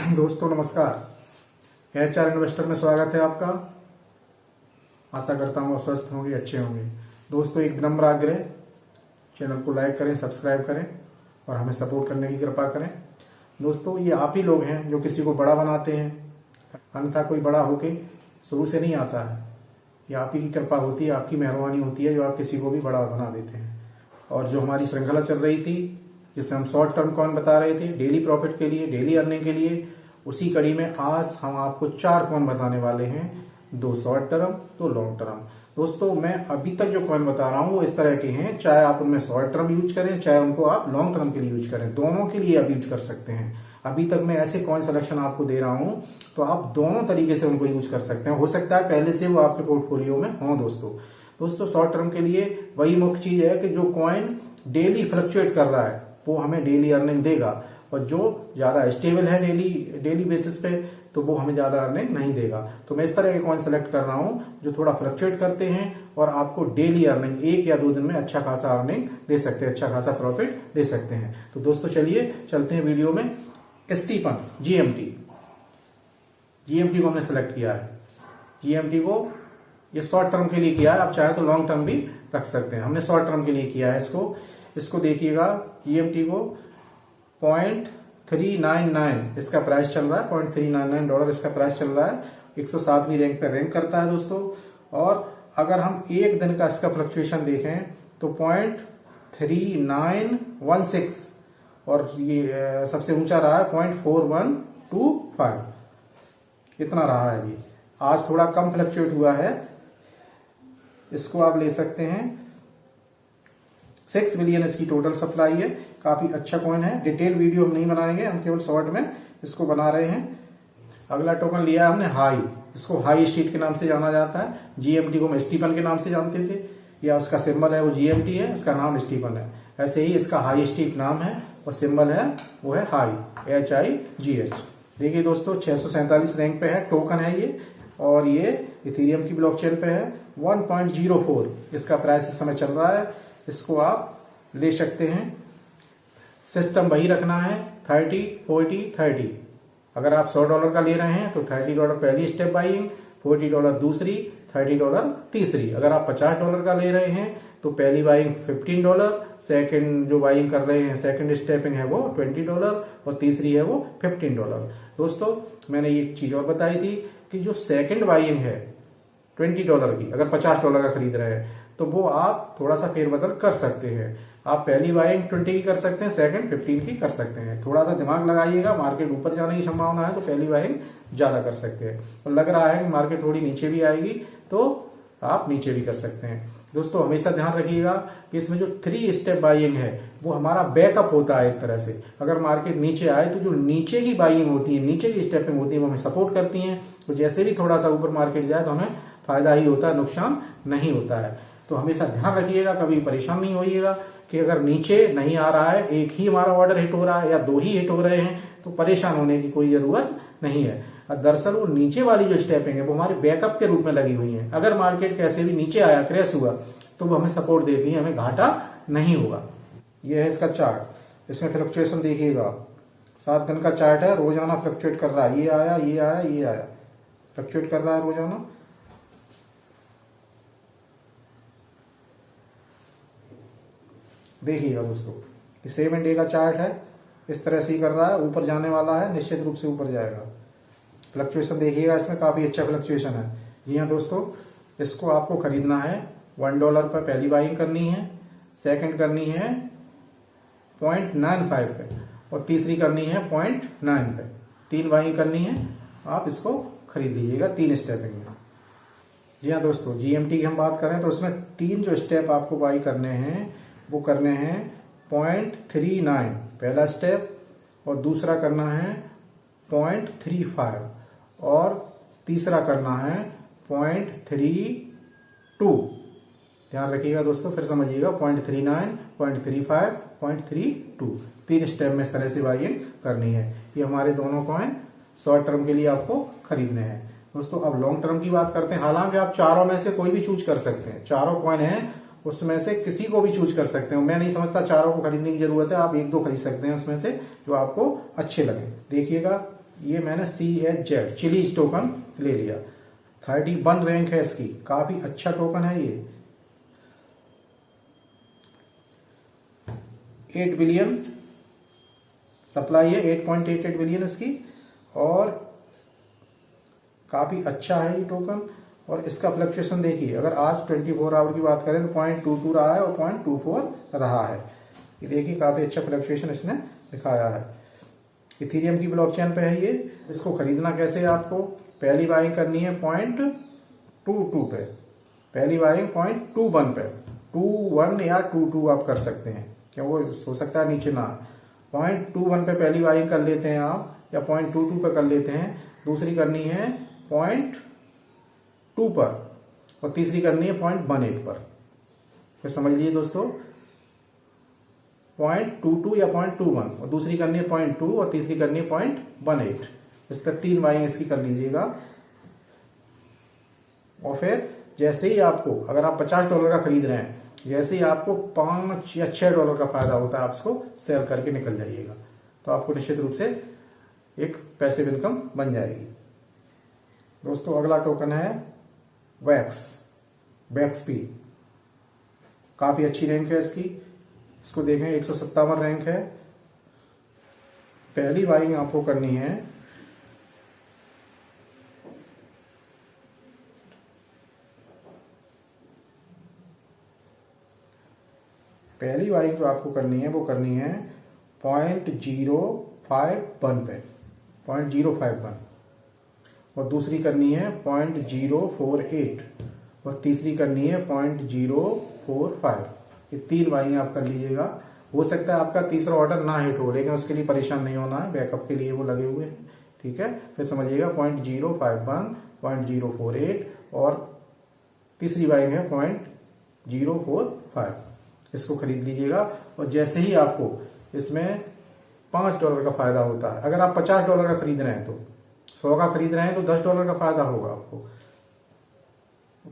दोस्तों नमस्कार। HR investor में स्वागत है आपका। आशा करता हूँ आप स्वस्थ होंगे, अच्छे होंगे। दोस्तों एक विनम्र आग्रह, चैनल को लाइक करें, सब्सक्राइब करें और हमें सपोर्ट करने की कृपा करें। दोस्तों ये आप ही लोग हैं जो किसी को बड़ा बनाते हैं, अन्यथा कोई बड़ा होके शुरू से नहीं आता है। ये आप ही की कृपा होती है, आपकी मेहरबानी होती है जो आप किसी को भी बड़ा बना देते हैं। और जो हमारी श्रृंखला चल रही थी जिससे हम शॉर्ट टर्म कॉइन बता रहे थे डेली प्रॉफिट के लिए, डेली अर्निंग के लिए, उसी कड़ी में आज हम आपको 4 कॉइन बताने वाले हैं, 2 शॉर्ट टर्म 2 लॉन्ग टर्म। दोस्तों मैं अभी तक जो कॉइन बता रहा हूं वो इस तरह के हैं, चाहे आप उनमें शॉर्ट टर्म यूज करें चाहे उनको आप लॉन्ग टर्म के लिए यूज करें, दोनों के लिए आप यूज कर सकते हैं। अभी तक मैं ऐसे कॉइन सिलेक्शन आपको दे रहा हूं तो आप दोनों तरीके से उनको यूज कर सकते हैं। हो सकता है पहले से वो आपके पोर्टफोलियो में हो। दोस्तों शॉर्ट टर्म के लिए वही मुख्य चीज है कि जो कॉइन डेली फ्लक्चुएट कर रहा है वो हमें डेली अर्निंग देगा, और जो ज्यादा स्टेबल है डेली बेसिस पे तो वो हमें ज्यादा अर्निंग नहीं देगा। तो मैं इस तरह के कॉइन सेलेक्ट कर रहा हूं जो थोड़ा फ्लक्चुएट करते हैं और आपको डेली अर्निंग 1 या 2 दिन में अच्छा खासा अर्निंग दे सकते हैं, अच्छा खासा प्रॉफिट दे सकते हैं। तो दोस्तों चलिए चलते हैं वीडियो में। स्टीफन जीएमटी को हमने सेलेक्ट किया है। जीएमटी को ये शॉर्ट टर्म के लिए किया है, आप चाहे तो लॉन्ग टर्म भी रख सकते हैं। हमने शॉर्ट टर्म के लिए किया है इसको देखिएगा। जीएमटी को $0.399 इसका प्राइस चल रहा है, $0.399 इसका प्राइस चल रहा है। 107वीं रैंक पे रैंक करता है दोस्तों। और अगर हम एक दिन का इसका फ्लक्चुएशन देखें तो 0.3916 और ये सबसे ऊंचा रहा है 0.4125, इतना रहा है। ये आज थोड़ा कम फ्लक्चुएट हुआ है। इसको आप ले सकते हैं। 6 मिलियन इसकी टोटल सप्लाई है, काफी अच्छा कॉइन है। डिटेल वीडियो हम नहीं बनाएंगे, हम केवल शॉर्ट में इसको बना रहे हैं। अगला टोकन लिया है हमने हाई, इसको हाई स्ट्रीट के नाम से जाना जाता है। जीएमटी को हम स्टीफन के नाम से जानते थे, या उसका सिंबल है वो जीएमटी है, उसका नाम स्टीफन है। ऐसे ही इसका हाई स्ट्रीट नाम है और सिंबल है वो है हाई, HIGH। देखिए दोस्तों 647 रैंक पे है, टोकन है ये, और ये इथेरियम की ब्लॉकचेन पे है। 1.04 इसका प्राइस इस समय चल रहा है। इसको आप ले सकते हैं। सिस्टम वही रखना है 30, 40, 30। अगर आप $100 का ले रहे हैं तो $30 पहली स्टेप बाइंग, $40 दूसरी, $30 तीसरी। अगर आप $50 का ले रहे हैं तो पहली बाइंग $15, सेकंड जो बाइंग कर रहे हैं सेकंड स्टेपिंग है वो $20 और तीसरी है वो $15। दोस्तों मैंने एक चीज और बताई थी कि जो सेकंड बाइंग है $20 की, अगर $50 का खरीद रहे हैं तो वो आप थोड़ा सा फेरबदल कर सकते हैं। आप पहली बाइंग 20 की कर सकते हैं, सेकंड 15 की कर सकते हैं। थोड़ा सा दिमाग लगाइएगा, मार्केट ऊपर जाने की संभावना है तो पहली बाइंग ज्यादा कर सकते हैं, और लग रहा है कि मार्केट थोड़ी नीचे भी आएगी तो आप नीचे भी कर सकते हैं। दोस्तों हमेशा ध्यान रखिएगा कि इसमें जो 3 स्टेप बाइंग है वो हमारा बैकअप होता है एक तरह से। अगर मार्केट नीचे आए तो जो नीचे की बाइंग होती है, नीचे की स्टेपिंग होती है, वो हमें सपोर्ट करती हैं। तो जैसे भी थोड़ा सा ऊपर मार्केट जाए तो हमें फायदा ही होता है, नुकसान नहीं होता है। तो हमेशा ध्यान रखिएगा, कभी परेशान नहीं होइएगा कि अगर नीचे नहीं आ रहा है, एक ही हमारा ऑर्डर हिट हो रहा है या 2 ही हिट हो रहे हैं तो परेशान होने की कोई जरूरत नहीं है। दरअसल वो नीचे वाली जो स्टेपिंग है वो हमारे बैकअप के रूप में लगी हुई है। अगर मार्केट कैसे भी नीचे आया, क्रैश हुआ, तो वो हमें सपोर्ट देती है, हमें घाटा नहीं होगा। यह है इसका चार्ट। इसमें फ्लक्चुएशन देखिएगा, 7 दिन का चार्ट है, रोजाना फ्लक्चुएट कर रहा है। ये आया, ये आया, ये आया, फ्लक्चुएट कर रहा है रोजाना। देखिएगा दोस्तों, ये 7 डे का चार्ट है, इस तरह से ही कर रहा है। ऊपर जाने वाला है, निश्चित रूप से ऊपर जाएगा। फ्लक्चुएशन देखिएगा, इसमें काफी अच्छा फ्लक्चुएशन है। जी हाँ दोस्तों, इसको आपको खरीदना है $1 पर पहली बाइंग करनी है, सेकंड करनी है 0.95 पे और तीसरी करनी है 0.9 पे। 3 बाइंग करनी है, आप इसको खरीद लीजिएगा 3 स्टेपिंग में। जी हाँ दोस्तों, जीएमटी की हम बात करें तो उसमें 3 जो स्टेप आपको बाई करने हैं वो करने हैं 0.39 पहला स्टेप, और दूसरा करना है 0.35 और तीसरा करना है 0.32। ध्यान रखिएगा दोस्तों, फिर समझिएगा 0.39, 0.35, 0.32। 3 स्टेप में इस तरह से बाइंग करनी है। ये हमारे दोनों कॉइन शॉर्ट टर्म के लिए आपको खरीदने हैं। दोस्तों अब लॉन्ग टर्म की बात करते हैं। हालांकि आप चारों में से कोई भी चूज कर सकते हैं, चारों कॉइन हैं उसमें से किसी को भी चूज कर सकते हैं। मैं नहीं समझता चारों को खरीदने की जरूरत है, आप 1-2 खरीद सकते हैं उसमें से जो आपको अच्छे लगे। देखिएगा ये मैंने CHZ चिलीज टोकन ले लिया। 31 रैंक है इसकी, काफी अच्छा टोकन है ये। 8 बिलियन सप्लाई है, 8.88 बिलियन इसकी, और काफी अच्छा है ये टोकन। और इसका फ्लक्चुएशन देखिए, अगर आज 24 आवर की बात करें तो 0.22 रहा है और 0.24 रहा है। ये देखिए काफी अच्छा फ्लक्चुएशन इसने दिखाया है। इथेरियम की ब्लॉकचेन पे है ये। इसको खरीदना कैसे है आपको, पहली बाइंग करनी है 0.22 पे, पहली बाइंग 0.21 पे, 21 या 22 आप कर सकते हैं, क्योंकि हो सकता है नीचे ना। 0.21 पे पहली बाइंग कर लेते हैं आप, या 0.22 पे कर लेते हैं। दूसरी करनी है 0.2 पर, और तीसरी करनी है 0.18 पर। फिर समझ लीजिए दोस्तों, 0.22 या 0.21, और दूसरी करनी है 0.2 और तीसरी करनी है 0.18। इस पर 3 बाइंग इसकी कर लीजिएगा। और फिर जैसे ही आपको, अगर आप $50 का खरीद रहे हैं, जैसे ही आपको $5 या $6 का फायदा होता है, आप इसको सेल करके निकल जाइएगा, तो आपको निश्चित रूप से एक पैसिव इनकम बन जाएगी। दोस्तों अगला टोकन है WAXP। काफी अच्छी रैंक है इसकी, इसको देखें 157 रैंक है। पहली बाइंग आपको करनी है पहली बाइंग जो आपको करनी है वो करनी है 0.051 पे, 0.051, और दूसरी करनी है 0.048, और तीसरी करनी है 0.045। ये 3 बाइंग आप कर लीजिएगा। हो सकता है आपका तीसरा ऑर्डर ना हिट हो, लेकिन उसके लिए परेशान नहीं होना है, बैकअप के लिए वो लगे हुए हैं, ठीक है। फिर समझिएगा 0.051, 0.048, और तीसरी बाइंग है 0.045। इसको खरीद लीजिएगा। और जैसे ही आपको इसमें $5 का फायदा होता है, अगर आप $50 का खरीद रहे हैं तो, 100 का खरीद रहे हैं तो $10 का फायदा होगा आपको।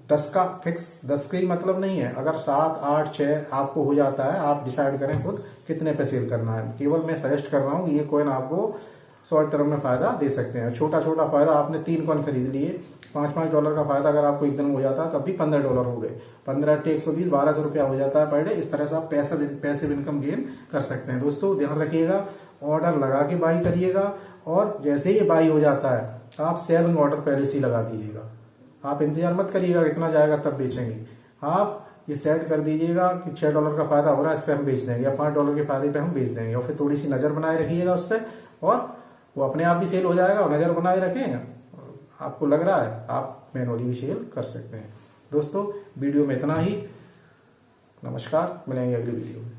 10 का फिक्स, 10 का ही मतलब नहीं है। अगर 7, 8, 6 आपको हो जाता है, आप डिसाइड करें खुद कितने पे सेल करना है। केवल मैं सजेस्ट कर रहा हूँ, ये कॉइन आपको शॉर्ट टर्म में फायदा दे सकते हैं। छोटा छोटा फायदा, आपने 3 कॉइन खरीद लिए, $5 का फायदा अगर आपको एक दिन हो जाता है तब भी $15 हो गए। 15 × 120, $1200 रुपया हो जाता है पर डे। इस तरह से आप पैसिव इनकम गेन कर सकते हैं। दोस्तों ध्यान रखिएगा, ऑर्डर लगा के बाई करिएगा, और जैसे ही ये बाई हो जाता है आप सेलिंग ऑर्डर पहले से ही लगा दीजिएगा। आप इंतजार मत करिएगा कितना जाएगा तब बेचेंगे। आप ये सेट कर दीजिएगा कि $6 का फायदा हो रहा है, इस पर हम बेच देंगे, या $5 के फायदे पे हम बेच देंगे। और फिर थोड़ी सी नजर बनाए रखिएगा उस पर, और वो अपने आप भी सेल हो जाएगा। और नजर बनाए रखें, आपको लग रहा है आप मैनुअली भी सेल कर सकते हैं। दोस्तों वीडियो में इतना ही। नमस्कार, मिलेंगे अगली वीडियो में।